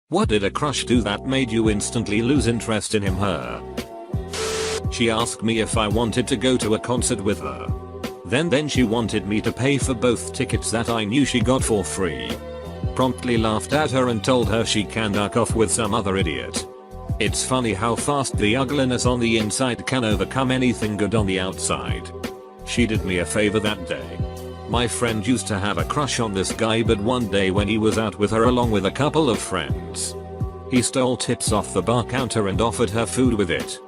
What did a crush do that made you instantly lose interest in him/her? She asked me if I wanted to go to a concert with her. Then she wanted me to pay for both tickets that I knew she got for free. Promptly laughed at her and told her she can duck off with some other idiot. It's funny how fast the ugliness on the inside can overcome anything good on the outside. She did me a favor that day. My friend used to have a crush on this guy, but one day when he was out with her along with a couple of friends, he stole tips off the bar counter and offered her food with it.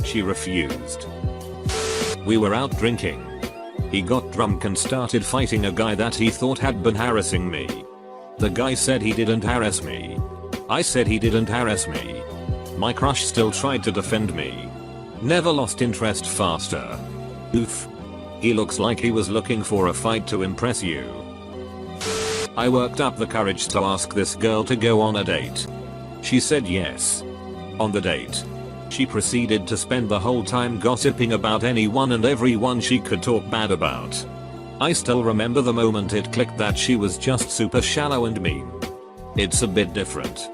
She refused. We were out drinking. He got drunk and started fighting a guy that he thought had been harassing me. The guy said he didn't harass me. I said he didn't harass me. My crush still tried to defend me. Never lost interest faster. Oof. He looks like he was looking for a fight to impress you. I worked up the courage to ask this girl to go on a date. She said yes. On the date, she proceeded to spend the whole time gossiping about anyone and everyone she could talk bad about. I still remember the moment it clicked that she was just super shallow and mean. It's a bit different.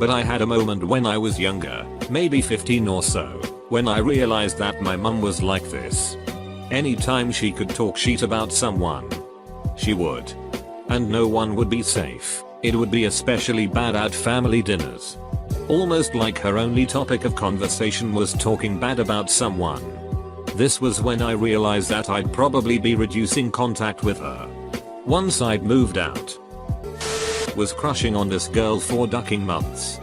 But I had a moment when I was younger, maybe 15 or so, when I realized that my mum was like this. Anytime she could talk shit about someone, she would. And no one would be safe. It would be especially bad at family dinners. Almost like her only topic of conversation was talking bad about someone. This was when I realized that I'd probably be reducing contact with her. Once I'd moved out, was crushing on this girl for ducking months.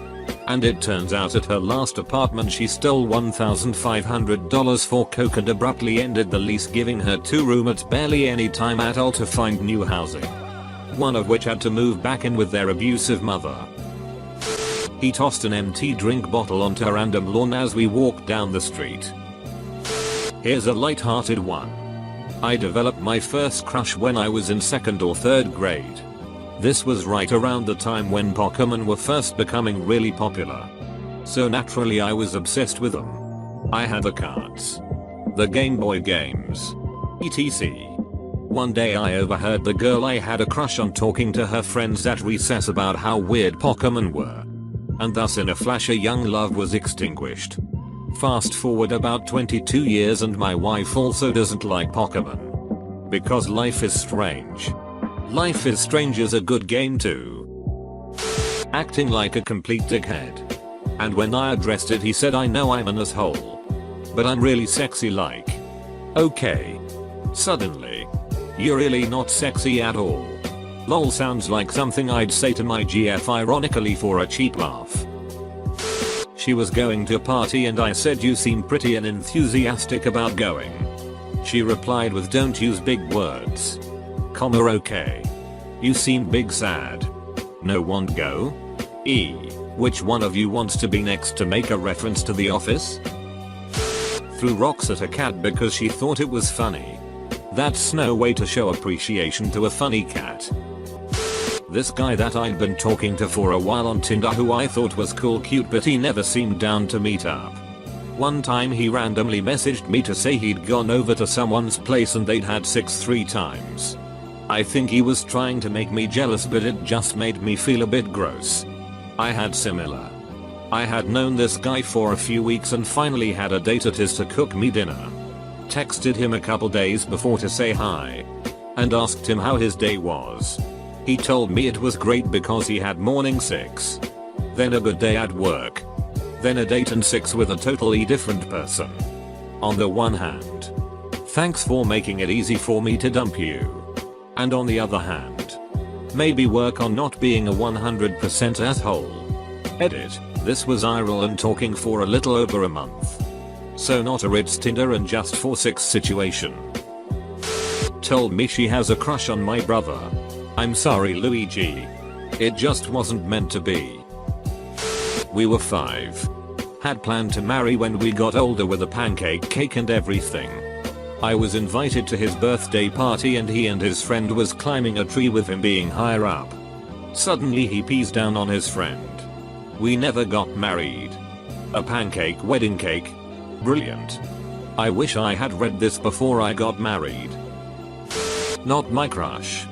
And it turns out at her last apartment she stole $1,500 for coke and abruptly ended the lease, giving her 2 roommates barely any time at all to find new housing. One of which had to move back in with their abusive mother. He tossed an empty drink bottle onto a random lawn as we walked down the street. Here's a light-hearted one. I developed my first crush when I was in 2nd or 3rd grade. This was right around the time when Pokemon were first becoming really popular. So naturally I was obsessed with them. I had the cards, the Game Boy games, etc. One day I overheard the girl I had a crush on talking to her friends at recess about how weird Pokemon were. And thus in a flash a young love was extinguished. Fast forward about 22 years and my wife also doesn't like Pokemon. Because life is strange. Life is Strange is a good game too. Acting like a complete dickhead. And when I addressed it he said, I know I'm an asshole, but I'm really sexy like. Okay. Suddenly. You're really not sexy at all. Lol sounds like something I'd say to my GF ironically for a cheap laugh. She was going to a party and I said, you seem pretty and enthusiastic about going. She replied with, don't use big words. Comma okay. You seem big sad. No won't go? Which one of you wants to be next, to make a reference to The Office? Threw rocks at a cat because she thought it was funny. That's no way to show appreciation to a funny cat. This guy that I'd been talking to for a while on Tinder, who I thought was cool cute, but he never seemed down to meet up. One time he randomly messaged me to say he'd gone over to someone's place and they'd had sex 3 times. I think he was trying to make me jealous, but it just made me feel a bit gross. I had similar. I had known this guy for a few weeks and finally had a date at his to cook me dinner. Texted him a couple days before to say hi. And asked him how his day was. He told me it was great because he had morning 6. Then a good day at work. Then a date and 6 with a totally different person. On the one hand, thanks for making it easy for me to dump you. And on the other hand, maybe work on not being a 100% asshole. Edit. This was IRL and talking for a little over a month. So not a Ritz Tinder and just for 6 situation. Told me she has a crush on my brother. I'm sorry Luigi. It just wasn't meant to be. We were 5. Had planned to marry when we got older with a pancake cake and everything. I was invited to his birthday party and he and his friend was climbing a tree with him being higher up. Suddenly he pees down on his friend. We never got married. A pancake wedding cake. Brilliant. I wish I had read this before I got married. Not my crush,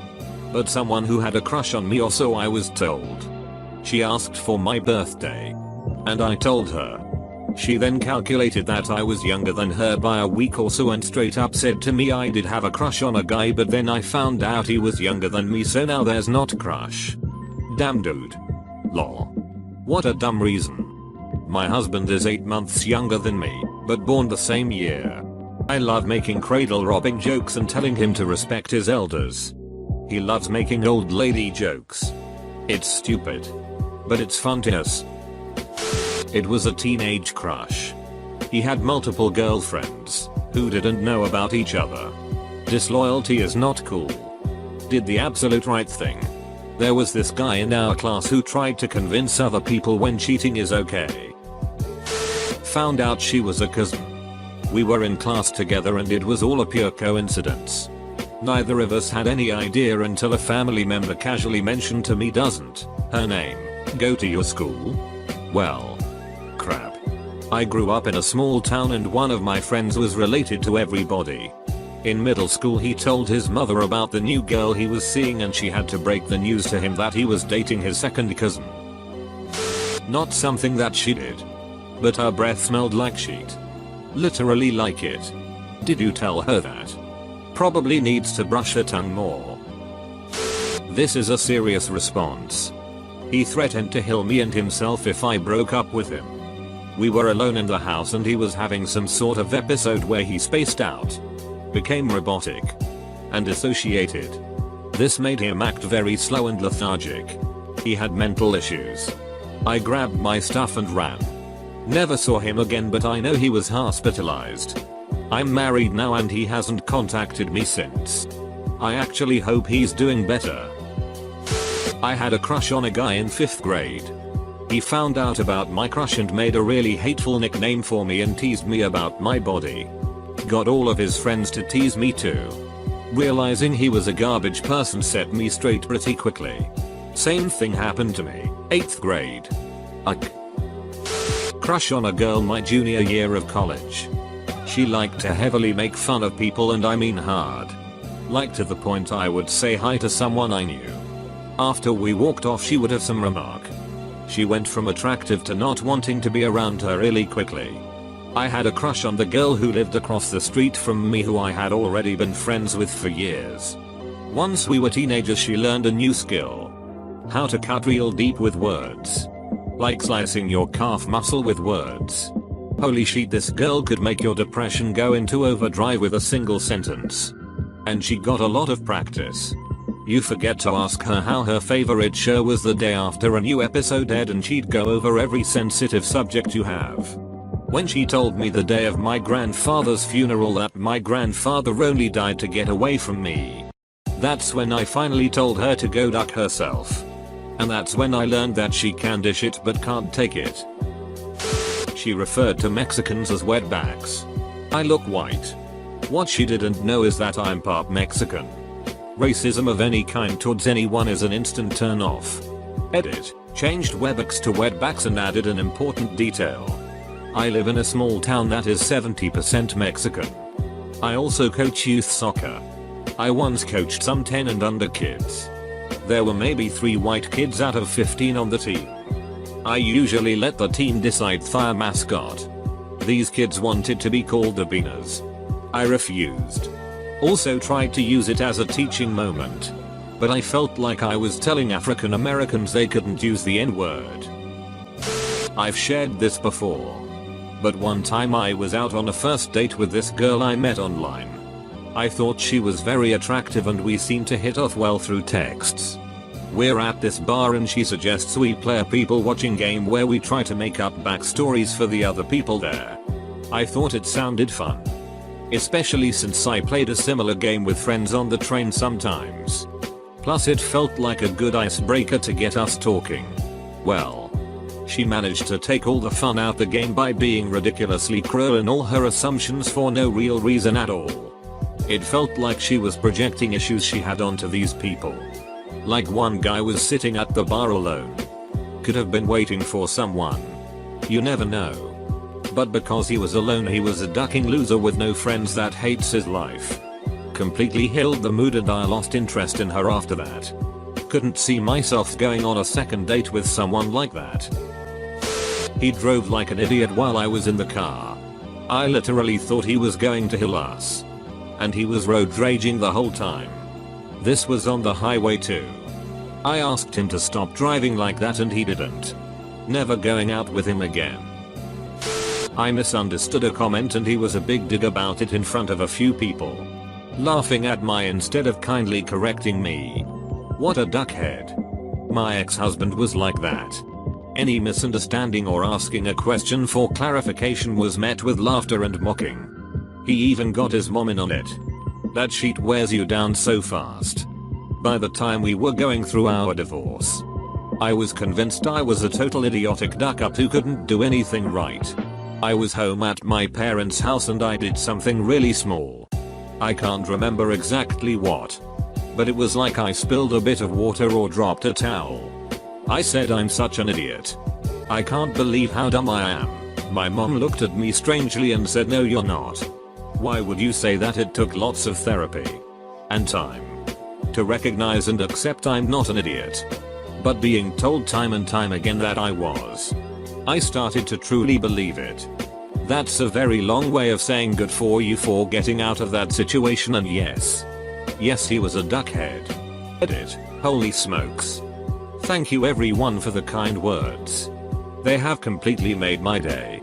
but someone who had a crush on me, or so I was told. She asked for my birthday. And I told her. She then calculated that I was younger than her by a week or so and straight up said to me I did have a crush on a guy, but then I found out he was younger than me, so now there's not crush. Damn dude. Lol. What a dumb reason. My husband is 8 months younger than me, but born the same year. I love making cradle robbing jokes and telling him to respect his elders. He loves making old lady jokes. It's stupid, but it's fun to us. It was a teenage crush. He had multiple girlfriends who didn't know about each other. Disloyalty is not cool. Did the absolute right thing. There was this guy in our class who tried to convince other people when cheating is okay. Found out she was a cousin. We were in class together and it was all a pure coincidence. Neither of us had any idea until a family member casually mentioned to me, "Doesn't her name go to your school?" Well, crap. I grew up in a small town and one of my friends was related to everybody. In middle school he told his mother about the new girl he was seeing and she had to break the news to him that he was dating his second cousin. Not something that she did. But her breath smelled like sheet. Literally like it. Did you tell her that? Probably needs to brush her tongue more. This is a serious response. He threatened to kill me and himself if I broke up with him. We were alone in the house and he was having some sort of episode where he spaced out, became robotic, and dissociated. This made him act very slow and lethargic. He had mental issues. I grabbed my stuff and ran. Never saw him again, but I know he was hospitalized. I'm married now and he hasn't contacted me since. I actually hope he's doing better. I had a crush on a guy in 5th grade. He found out about my crush and made a really hateful nickname for me and teased me about my body. Got all of his friends to tease me too. Realizing he was a garbage person set me straight pretty quickly. Same thing happened to me, 8th grade. Crush on a girl my junior year of college. She liked to heavily make fun of people, and I mean hard. Like to the point I would say hi to someone I knew. After we walked off she would have some remark. She went from attractive to not wanting to be around her really quickly. I had a crush on the girl who lived across the street from me, who I had already been friends with for years. Once we were teenagers she learned a new skill. How to cut real deep with words. Like slicing your calf muscle with words. Holy shit, this girl could make your depression go into overdrive with a single sentence. And she got a lot of practice. You forget to ask her how her favorite show was the day after a new episode aired and she'd go over every sensitive subject you have. When she told me the day of my grandfather's funeral that my grandfather only died to get away from me. That's when I finally told her to go duck herself. And that's when I learned that she can dish it but can't take it. She referred to Mexicans as wetbacks. I look white. What she didn't know is that I'm part Mexican. Racism of any kind towards anyone is an instant turn off. Edit. Changed wetbacks to wetbacks and added an important detail. I live in a small town that is 70% Mexican. I also coach youth soccer. I once coached some 10 and under kids. There were maybe 3 white kids out of 15 on the team. I usually let the team decide their mascot. These kids wanted to be called the Beaners. I refused. Also tried to use it as a teaching moment. But I felt like I was telling African Americans they couldn't use the N-word. I've shared this before. But one time I was out on a first date with this girl I met online. I thought she was very attractive and we seemed to hit off well through texts. We're at this bar and she suggests we play a people watching game where we try to make up backstories for the other people there. I thought it sounded fun. Especially since I played a similar game with friends on the train sometimes. Plus it felt like a good icebreaker to get us talking. Well, she managed to take all the fun out the game by being ridiculously cruel in all her assumptions for no real reason at all. It felt like she was projecting issues she had onto these people. Like one guy was sitting at the bar alone. Could have been waiting for someone. You never know. But because he was alone he was a ducking loser with no friends that hates his life. Completely killed the mood and I lost interest in her after that. couldn't see myself going on a second date with someone like that. He drove like an idiot while I was in the car. I literally thought he was going to kill us. And he was road raging the whole time. This was on the highway too. I asked him to stop driving like that and he didn't. Never going out with him again. I misunderstood a comment and he was a big dig about it in front of a few people. Laughing at my instead of kindly correcting me. What a duckhead. My ex-husband was like that. Any misunderstanding or asking a question for clarification was met with laughter and mocking. He even got his mom in on it. That shit wears you down so fast. By the time we were going through our divorce, I was convinced I was a total idiotic duck up who couldn't do anything right. I was home at my parents' house and I did something really small. I can't remember exactly what. But it was like I spilled a bit of water or dropped a towel. I said I'm such an idiot. I can't believe how dumb I am. My mom looked at me strangely and said, no, you're not. Why would you say that? It took lots of therapy and time to recognize and accept I'm not an idiot. But being told time and time again that I was, I started to truly believe it. That's a very long way of saying good for you for getting out of that situation, and yes, he was a duckhead. Edit. Holy smokes. Thank you everyone for the kind words. They have completely made my day.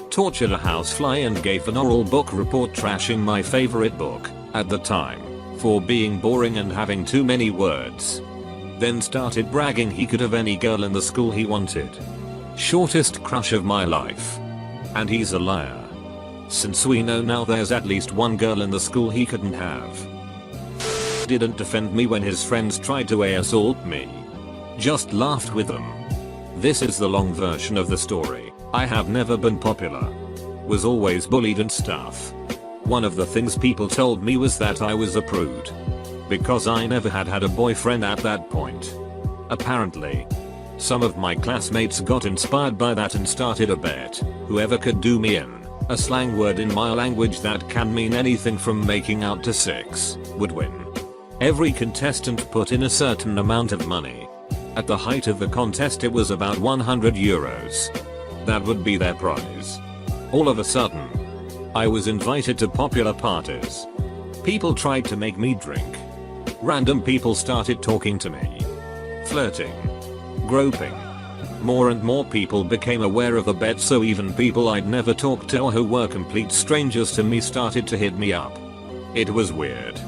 Tortured a housefly and gave an oral book report trashing my favorite book, at the time, for being boring and having too many words. Then started bragging he could have any girl in the school he wanted. Shortest crush of my life. And he's a liar. Since we know now there's at least one girl in the school he couldn't have. Didn't defend me when his friends tried to assault me. Just laughed with them. This is the long version of the story. I have never been popular. Was always bullied and stuff. One of the things people told me was that I was a prude. Because I never had a boyfriend at that point. Apparently. Some of my classmates got inspired by that and started a bet. Whoever could do me in, a slang word in my language that can mean anything from making out to sex, would win. Every contestant put in a certain amount of money. At the height of the contest it was about 100 euros. That would be their prize. All of a sudden, I was invited to popular parties. People tried to make me drink. Random people started talking to me. Flirting. Groping. More and more people became aware of the bet, so even people I'd never talked to or who were complete strangers to me started to hit me up. It was weird.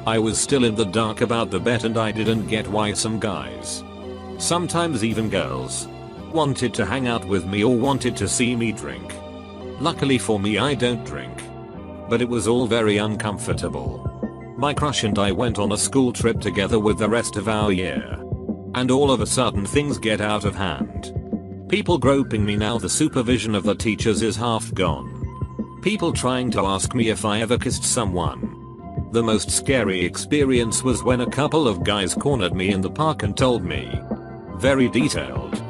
I was still in the dark about the bet and I didn't get why some guys, sometimes even girls, wanted to hang out with me or wanted to see me drink. Luckily for me I don't drink. But it was all very uncomfortable. My crush and I went on a school trip together with the rest of our year. And all of a sudden things get out of hand. People groping me, now the supervision of the teachers is half gone. People trying to ask me if I ever kissed someone. The most scary experience was when a couple of guys cornered me in the park and told me, very detailed,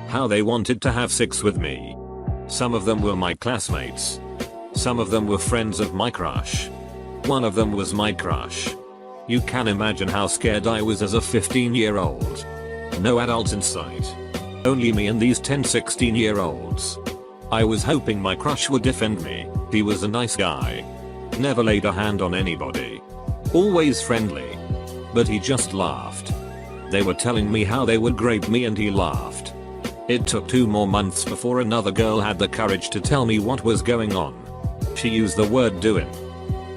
how they wanted to have sex with me. Some of them were my classmates. Some of them were friends of my crush. One of them was my crush. You can imagine how scared I was as a 15-year-old. No adults in sight. Only me and these 10-16-year-olds. I was hoping my crush would defend me. He was a nice guy. Never laid a hand on anybody. Always friendly. But he just laughed. They were telling me how they would grape me and he laughed. It took 2 more months before another girl had the courage to tell me what was going on. She used the word doing.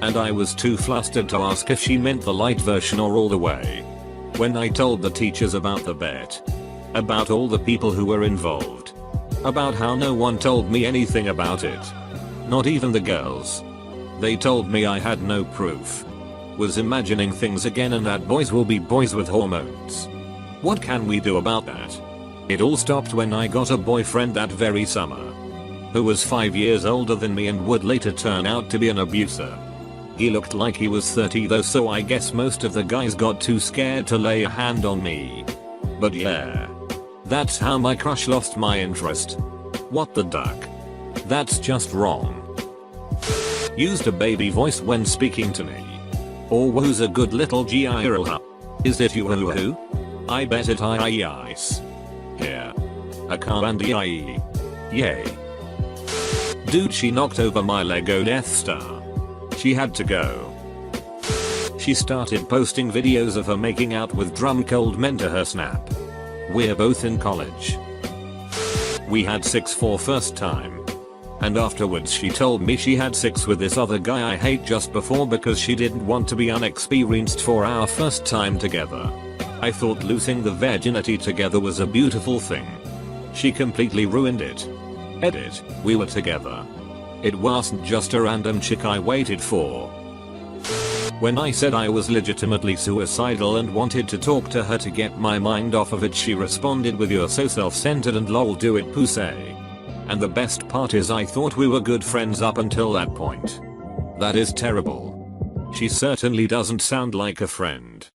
And I was too flustered to ask if she meant the light version or all the way. When I told the teachers about the bet. About all the people who were involved. About how no one told me anything about it. Not even the girls. They told me I had no proof. Was imagining things again and that boys will be boys with hormones. What can we do about that? It all stopped when I got a boyfriend that very summer. Who was 5 years older than me and would later turn out to be an abuser. He looked like he was 30 though, so I guess most of the guys got too scared to lay a hand on me. But yeah. That's how my crush lost my interest. What the duck? That's just wrong. Used a baby voice when speaking to me. Or was a good little girl. Is it you who? I bet it ice. Here. A car and EIE. Yay. Dude, she knocked over my Lego Death Star. She had to go. She started posting videos of her making out with drunk old men to her snap. We're both in college. We had sex for first time. And afterwards she told me she had sex with this other guy I hate just before because she didn't want to be unexperienced for our first time together. I thought losing the virginity together was a beautiful thing. She completely ruined it. Edit, we were together. It wasn't just a random chick I waited for. When I said I was legitimately suicidal and wanted to talk to her to get my mind off of it, she responded with "You're so self-centered and lol do it pussy." And the best part is I thought we were good friends up until that point. That is terrible. She certainly doesn't sound like a friend.